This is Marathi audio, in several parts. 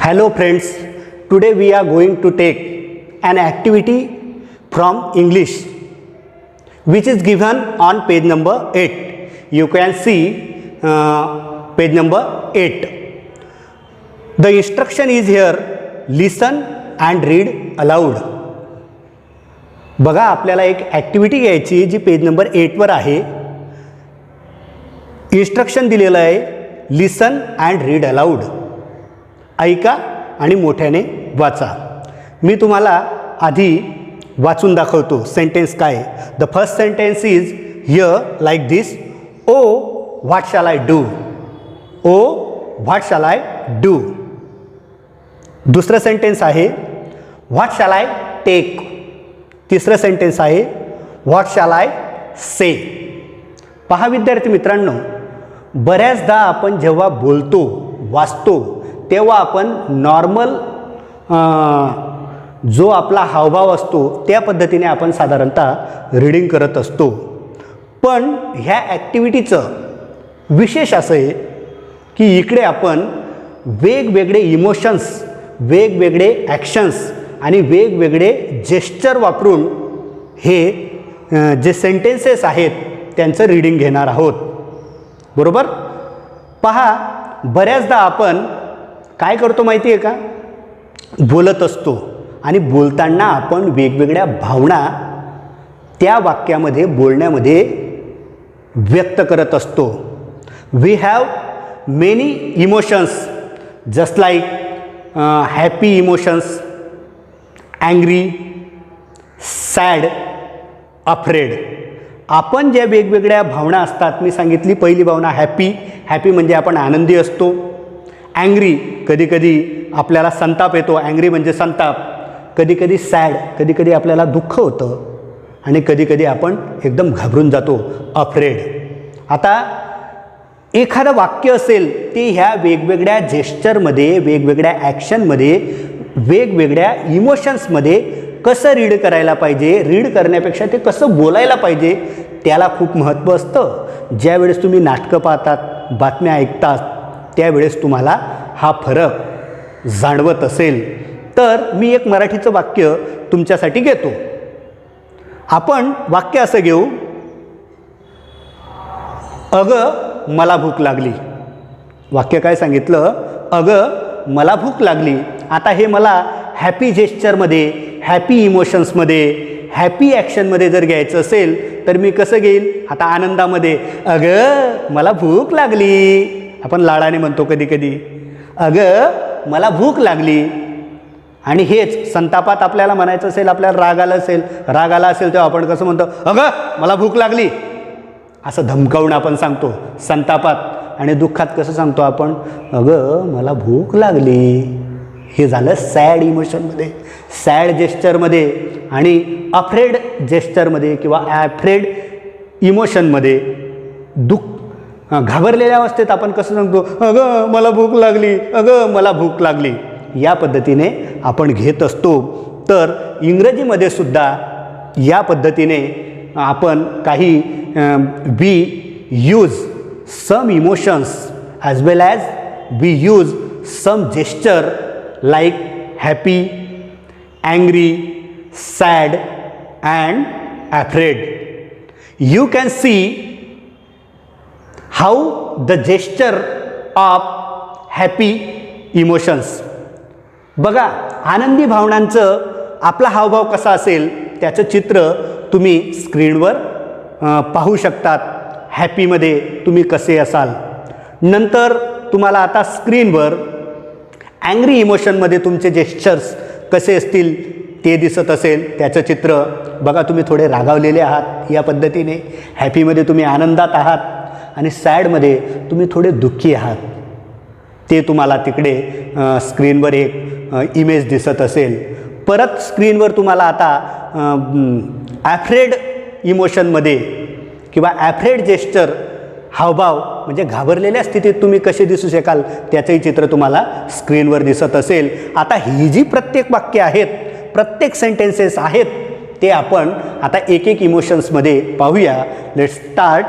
Hello friends, today we are going to take an activity from English which is given on page number 8. You can see page number 8. The instruction is here, listen and read aloud. बघा आपल्याला एक ॲक्टिव्हिटी घ्यायची जी पेज नंबर 8वर आहे. इन्स्ट्रक्शन दिलेलं आहे, लिसन अँड रीड अलाउड. ऐका आणि मोठ्याने वाचा. मी तुम्हाला आधी वाचून दाखवतो सेंटेन्स काय. The first sentence is here like this. Oh what shall I do. Oh what shall I do. दुसरं सेंटेन्स आहे व्हॉट शॅल आय टेक. तिसरं सेंटेन्स आहे व्हॉट शॅल आय से. पहा विद्यार्थी मित्रांनो, बऱ्याचदा आपण जेव्हा बोलतो वाचतो तेव्हा आपण नॉर्मल जो आपला हावभाव असतो त्या पद्धतीने आपण साधारणतः रीडिंग करत असतो. पण ह्या ॲक्टिव्हिटीचं विशेष असं आहे की इकडे आपण वेगवेगळे इमोशन्स, वेगवेगळे ॲक्शन्स आणि वेगवेगळे जेस्चर वापरून हे जे सेंटेन्सेस आहेत त्यांचं रीडिंग घेणार आहोत. बरोबर. पहा बऱ्याचदा आपण काय करतो माहिती आहे का, बोलत असतो आणि बोलताना आपण वेगवेगळ्या भावना त्या वाक्यामध्ये बोलण्यामध्ये व्यक्त करत असतो. We have many emotions just like happy emotions, angry, sad, afraid. आपण ज्या वेगवेगळ्या भावना असतात, मी सांगितली पहिली भावना हॅपी. हॅपी म्हणजे आपण आनंदी असतो. अँग्री कधीकधी आपल्याला संताप येतो, अँग्री म्हणजे संताप. कधीकधी सॅड, कधीकधी आपल्याला दुःख होतं आणि कधीकधी आपण एकदम घाबरून जातो, अफ्रेड. आता एखादं वाक्य असेल ते ह्या वेगवेगळ्या जेस्चरमध्ये, वेगवेगळ्या ॲक्शनमध्ये, वेगवेगळ्या इमोशन्समध्ये कसं रीड करायला पाहिजे, रीड करण्यापेक्षा ते कसं बोलायला पाहिजे त्याला खूप महत्त्व असतं. ज्यावेळेस तुम्ही नाटकं पाहतात, बातम्या ऐकतात, त्यावेळेस तुम्हाला हा फरक जाणवत असेल तर मी एक मराठीचं वाक्य तुमच्यासाठी घेतो. आपण वाक्य असं घेऊ, अगं मला भूक लागली. वाक्य काय सांगितलं, अगं मला भूक लागली. आता हे मला हॅपी जेस्चरमध्ये, हॅपी इमोशन्समध्ये, हॅपी ॲक्शनमध्ये जर घ्यायचं असेल तर मी कसं घेईल. आता आनंदामध्ये अगं मला भूक लागली. आपण लाडाने म्हणतो कधी कधी, अगं मला भूक लागली. आणि हेच संतापात आपल्याला म्हणायचं असेल, आपल्याला राग आला असेल तेव्हा आपण कसं म्हणतो, अगं मला भूक लागली. असं धमकावून आपण सांगतो संतापात. आणि दुःखात कसं सांगतो आपण, अगं मला भूक लागली. हे झालं सॅड इमोशनमध्ये, सॅड जेस्चरमध्ये. आणि अफ्रेड जेस्चरमध्ये किंवा ॲफ्रेड इमोशनमध्ये, घाबरलेल्या अवस्थेत आपण कसं सांगतो, अगं मला भूक लागली, अगं मला भूक लागली. या पद्धतीने आपण घेत असतो. तर इंग्रजीमध्ये सुद्धा या पद्धतीने आपण काही we use some emotions as well as we use some gesture like happy, angry, sad and afraid. You can see how the gesture of happy emotions. बघा आनंदी भावनांचं आपला हावभाव कसा असेल त्याचं चित्र तुम्ही स्क्रीनवर पाहू शकतात. हॅपीमध्ये तुम्ही कसे असाल. नंतर तुम्हाला आता स्क्रीनवर अँग्री इमोशनमध्ये तुमचे जेस्चर्स कसे असतील ते दिसत असेल, त्याचं चित्र बघा. तुम्ही थोडे रागावलेले आहात या पद्धतीने. हॅपीमध्ये तुम्ही आनंदात आहात आणि सॅडमध्ये तुम्ही थोडे दुःखी आहात. ते तुम्हाला तिकडे स्क्रीनवर एक इमेज दिसत असेल. परत स्क्रीनवर तुम्हाला आता ॲफ्रेड इमोशनमध्ये किंवा ॲफ्रेड जेस्चर, हावभाव म्हणजे घाबरलेल्या स्थितीत तुम्ही कसे दिसू शकाल त्याचंही चित्र तुम्हाला स्क्रीनवर दिसत असेल. आता ही जी प्रत्येक वाक्य आहेत, प्रत्येक सेंटेन्सेस आहेत ते आपण आता एक एक इमोशन्समध्ये पाहूया. Let's start.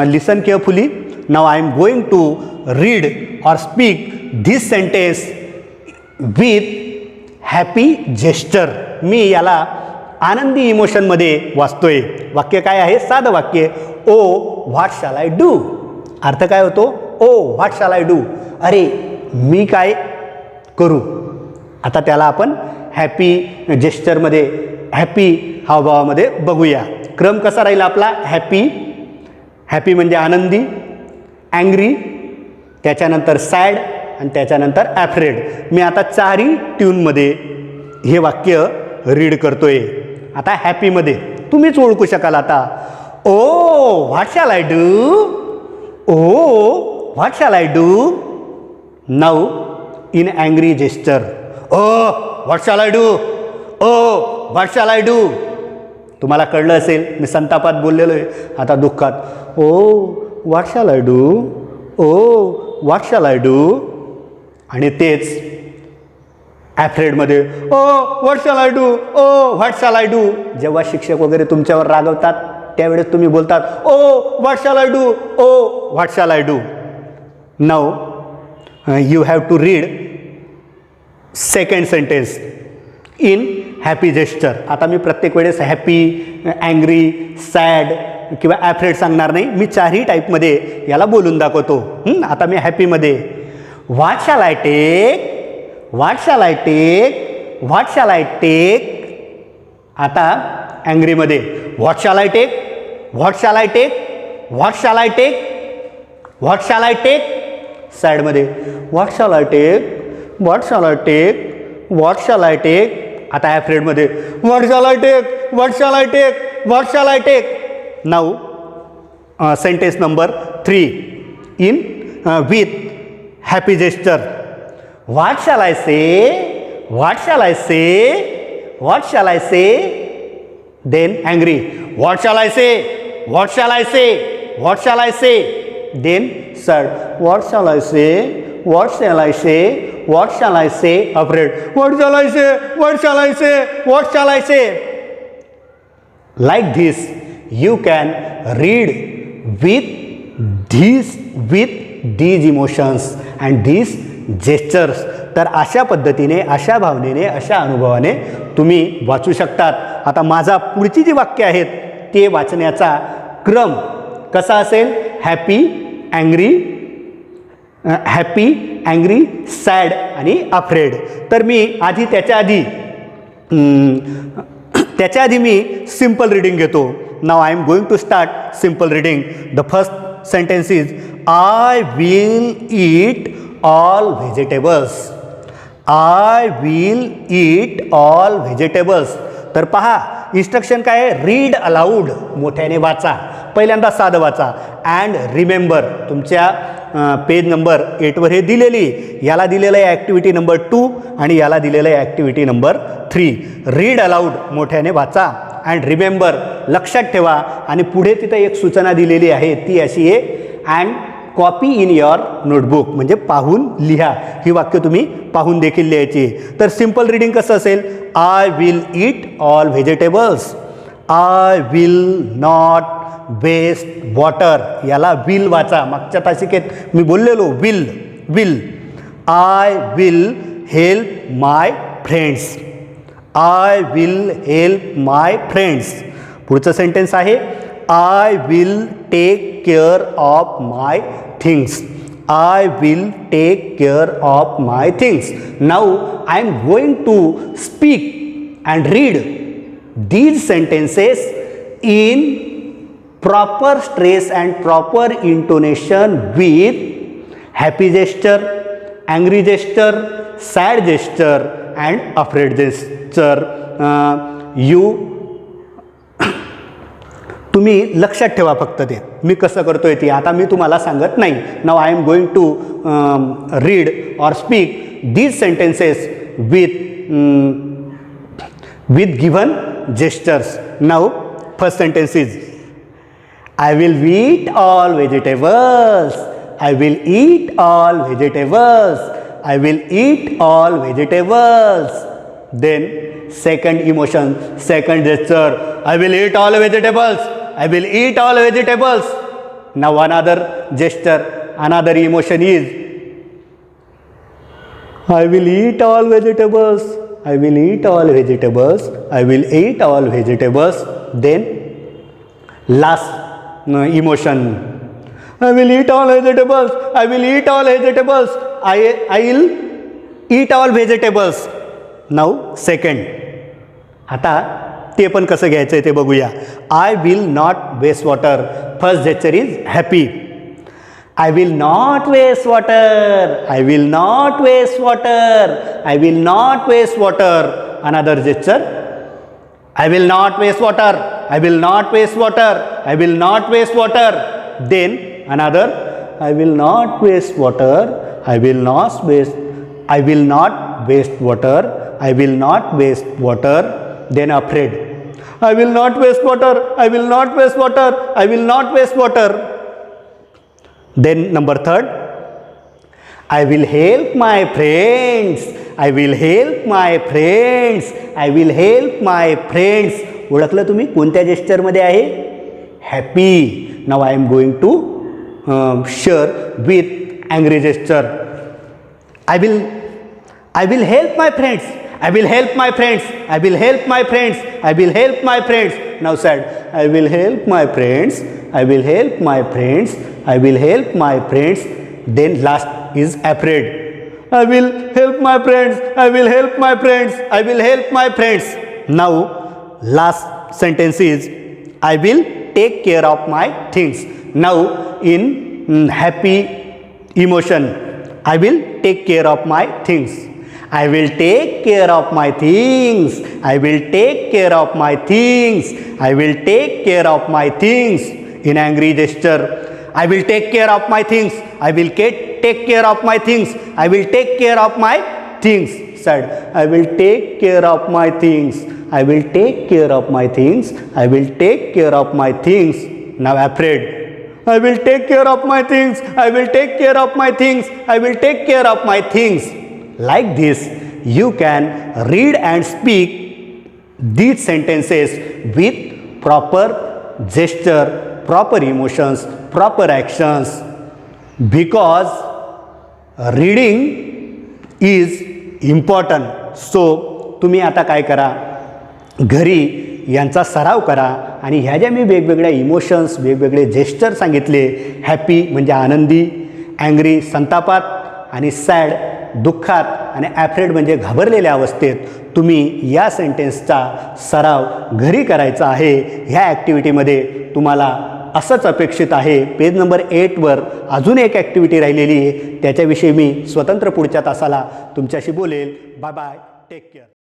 Listen carefully. Now I am going to read or speak this sentence with happy gesture. मी याला आनंदी इमोशनमध्ये वाचतोय. वाक्य काय आहे? साधं वाक्य. Oh what shall I do. अर्थ काय होतो? Oh what shall I do. अरे मी काय करू. आता त्याला आपण हॅपी जेस्चरमध्ये, हॅपी हावभावामध्ये बघूया. क्रम कसा राहील आपला? हॅपी, हॅपी म्हणजे आनंदी, अँग्री, त्याच्यानंतर सॅड आणि त्याच्यानंतर ॲफ्रेड. मी आता चारही ट्यूनमध्ये हे वाक्य रीड करतोय. आता हॅपीमध्ये तुम्हीच ओळखू शकाल आता. Oh what shall I do. Oh what shall I do. Now in angry gesture. Oh what shall I do. Oh what shall I do. तुम्हाला कळलं असेल मी संतापात बोललेलो आहे. आता दुःखात. Oh what shall I do. Oh what shall I do. आणि तेच ॲफ्रेडमध्ये oh what shall I do. Oh what shall I do. जेव्हा शिक्षक वगैरे तुमच्यावर रागवतात त्यावेळेस तुम्ही बोलतात oh what shall I do. Oh what shall I do. Now you have to read second sentence in happy gesture. आता मी प्रत्येक वेळेस हॅपी, अँग्री, सॅड किंवा ॲफ्रेड सांगणार नाही. मी चारही टाईपमध्ये याला बोलून दाखवतो. आता मी हॅपीमध्ये what shall I take. What shall I take. What shall I take. आता अँग्रीमध्ये what shall I take. What shall I take. What shall I take. What shall I take. सॅडमध्ये what shall I take. What shall I take. What shall I take. आता ॲफ्रेडमध्ये what shall I take. What shall I take. What shall I take. Now sentence number 3 in with happy gesture. What shall I say. What shall I say. What shall I say. Then angry what shall I say. What shall I say. What shall I say. Then sad what shall I say. What shall I say. What shall I say. Afraid what shall I say. What shall I say. What shall I say. Like this you can read with these emotions and these gestures. तर अशा पद्धतीने, अशा भावनेने, अशा अनुभवाने तुम्ही वाचू शकतात. आता माझा पुढची जी वाक्य आहेत ते वाचण्याचा क्रम कसा असेल? हॅपी, अँग्री, सॅड आणि अफ्रेड. तर मी त्याच्या आधी मी सिम्पल रीडिंग घेतो. Now I am going to start simple reading. The first sentence is I will eat all vegetables. I will eat all vegetables. तर पहा इन्स्ट्रक्शन काय आहे? रीड अलाउड, मोठ्याने वाचा. पहिल्यांदा साधं वाचा. अँड रिमेंबर, तुमच्या पेज नंबर 8वर हे दिलेली. याला दिलेलं आहे ॲक्टिव्हिटी नंबर 2 आणि याला दिलेलं आहे ॲक्टिव्हिटी नंबर 3. रीड अलाउड, मोठ्याने वाचा. अँड रिमेंबर, लक्षात ठेवा. आणि पुढे तिथं एक सूचना दिलेली आहे ती अशी आहे and copy in your notebook, म्हणजे पाहून लिहा. ही वाक्य तुम्ही पाहून देखील लिहायची. तर सिम्पल रीडिंग कसं असेल? I will eat all vegetables. I will not waste water. याला विल वाचा. मागच्या तासिकेत मी बोललेलो will. I will help my friends. I will help my friends. पुढचं सेंटेन्स आहे I will take care of my things. I will take care of my things. Now I am going to speak and read these sentences in proper stress and proper intonation with happy gesture, angry gesture, sad gesture and afraid gesture. तुम्ही लक्षात ठेवा फक्त ते मी कसं करतोय ते. आता मी तुम्हाला सांगत नाही. Now I am going to read or speak these sentences with given gestures. Now first sentence is I will eat all vegetables. I will eat all vegetables. I will eat all vegetables. Then second emotion, second gesture. I will eat all vegetables. I will eat all vegetables. Now another gesture, another emotion is I will eat all vegetables. I will eat all vegetables. I will eat all vegetables. Then last emotion. I will eat all vegetables. I will eat all vegetables. I will eat all vegetables. Now second. आता ते पण कसं घ्यायचं आहे ते बघूया. I will not waste water. First gesture is happy. I will not waste water. I will not waste water. I will not waste water. Another gesture. I will not waste water. I will not waste water. I will not waste water. Then another. I will not waste water. I will not waste. I will not waste water. I will not waste water. Then afraid. I will not waste water. I will not waste water. I will not waste water. Then number third, I will help my friends. I will help my friends. I will help my friends. ओळखलं तुम्ही कोणत्या जेस्चरमध्ये आहे? Happy. Now I am going to share with angry gesture. I will help my friends. I will help my friends. I will help my friends. I will help my friends. Now said, I will help my friends. I will help my friends. I will help my friends. Then last is afraid. I will help my friends. I will help my friends. I will help my friends. Now last sentence is I will take care of my things. Now in happy emotion, I will take care of my things. I will take care of my things. I will take care of my things. I will take care of my things. In angry gesture, I will take care of my things. I will take care of my things. I will take care of my things. Said, I will take care of my things. I will take care of my things. I will take care of my things. Now afraid. I will take care of my things. I will take care of my things. I will take care of my things. Like this, you can read and speak these sentences with proper gesture, proper emotions, proper actions, because reading is important. So तुम्ही आता काय करा, घरी यांचा सराव करा आणि ह्या ज्या मी वेगवेगळ्या इमोशन्स, वेगवेगळे जेस्चर सांगितले, हॅपी म्हणजे आनंदी, ॲंग्री संतापात आणि सॅड दुःखात आणि ॲफ्रेड म्हणजे घाबरलेल्या अवस्थेत तुम्ही या सेंटेन्सचा सराव घरी करायचा आहे. ह्या ॲक्टिव्हिटीमध्ये तुम्हाला असंच अपेक्षित आहे. पेज नंबर 8वर अजून एक ॲक्टिव्हिटी राहिलेली आहे, त्याच्याविषयी मी स्वतंत्र पुढच्या तासाला तुमच्याशी बोलेल. Bye bye, take care.